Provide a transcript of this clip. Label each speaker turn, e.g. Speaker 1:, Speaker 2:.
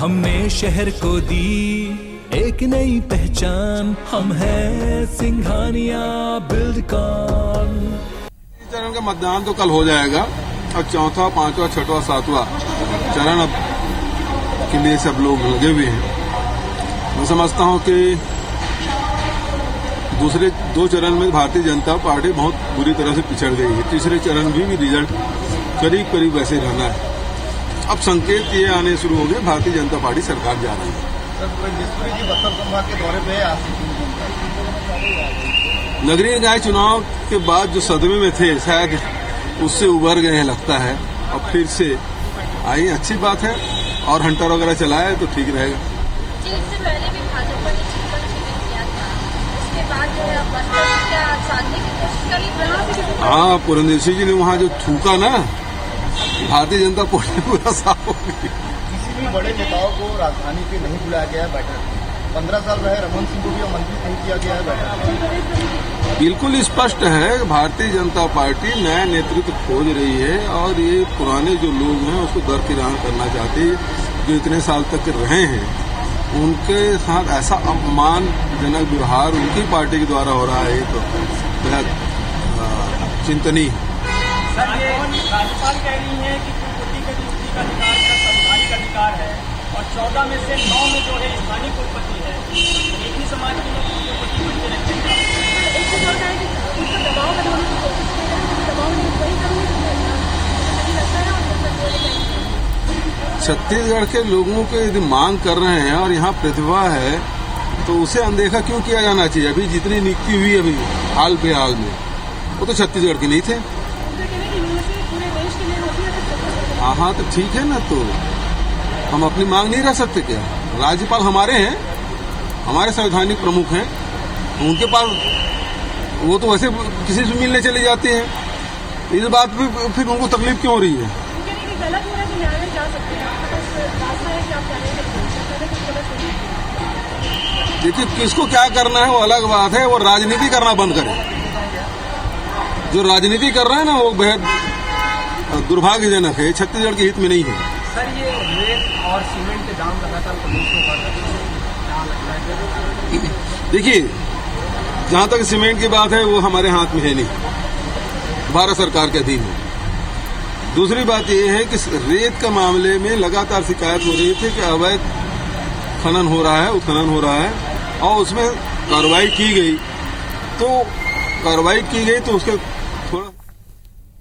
Speaker 1: हमने शहर को दी एक नई पहचान, हम हैं सिंघानिया बिल्डकॉन।
Speaker 2: चरण का मतदान तो कल हो जाएगा और चौथा, पांचवा, छठवां, सातवां चरण अब के लिए सब लोग लगे हुए हैं। मैं समझता हूं कि दूसरे दो चरण में भारतीय जनता पार्टी बहुत बुरी तरह से पिछड़ गई है। तीसरे चरण भी रिजल्ट करीब करीब वैसे रहना है। अब संकेत ये आने शुरू हो गए भारतीय जनता पार्टी सरकार जा रही है।
Speaker 3: बस्तर संभाग के दौरे पे
Speaker 2: नगरीय निकाय चुनाव के बाद जो सदमे में थे शायद उससे उबर गए हैं लगता है, और फिर से आई अच्छी बात है, और हंटर वगैरह चलाए तो ठीक रहेगा।
Speaker 4: जी, इससे पहले भी भाजपा ने छिपकर शिविर किया था, उसके बाद जो है बस्तर का साधने की कोशिश करी।
Speaker 2: हाँ, पुरंदेशी जी ने वहाँ जो थूका ना, भारतीय जनता पार्टी पूरा साफ हो गई।
Speaker 3: किसी भी बड़े नेताओं को राजधानी पे नहीं बुलाया गया है बैठक। 15 साल रहे रमन सिंह को भी मंत्री नहीं किया गया है बैठक।
Speaker 2: बिल्कुल स्पष्ट है, भारतीय जनता पार्टी नया नेतृत्व खोज रही है, और ये पुराने जो लोग हैं उसको दरकिनार करना चाहती है। जो इतने साल तक रहे हैं उनके साथ ऐसा अपमानजनक व्यवहार उनकी पार्टी के द्वारा हो रहा है, तो बेहद चिंतनीय है।
Speaker 5: सर, ये राज्यपाल कह रही है कि कुलपति का नियुक्ति का अधिकार का संवैधानिक अधिकार है, और 14 में से 9 में जो है स्थानीय कुलपति है। एक ही समाज के लोग कुलपति बनते रहते हैं।
Speaker 2: छत्तीसगढ़ के लोगों के यदि मांग कर रहे हैं और यहाँ प्रतिभा है तो उसे अनदेखा क्यों किया जाना चाहिए। अभी जितनी नियुक्ति हुई अभी हाल फिलहाल में, वो तो छत्तीसगढ़ की नहीं थे। हाँ, तो ठीक है ना, तो हम अपनी मांग नहीं रख सकते क्या? राज्यपाल हमारे हैं, हमारे संवैधानिक प्रमुख हैं, उनके पास वो तो वैसे किसी से मिलने चले जाते हैं। इस बात पे फिर उनको तकलीफ क्यों हो रही है? देखिए, किसको क्या करना है वो अलग बात है, वो राजनीति करना बंद करे। जो राजनीति कर रहा है ना वो बेहद दुर्भाग्यजनक है, छत्तीसगढ़ के हित में नहीं है।
Speaker 5: सर, ये रेत और सीमेंट के दाम लगातार प्रदेश में बढ़ रहे हैं।
Speaker 2: देखिए, जहां तक सीमेंट की बात है वो हमारे हाथ में है नहीं, भारत सरकार के अधीन है। दूसरी बात यह है कि रेत के मामले में लगातार शिकायत हो रही थी कि अवैध खनन हो रहा है, उत्खनन हो रहा है, और उसमें कार्रवाई की गई तो उसके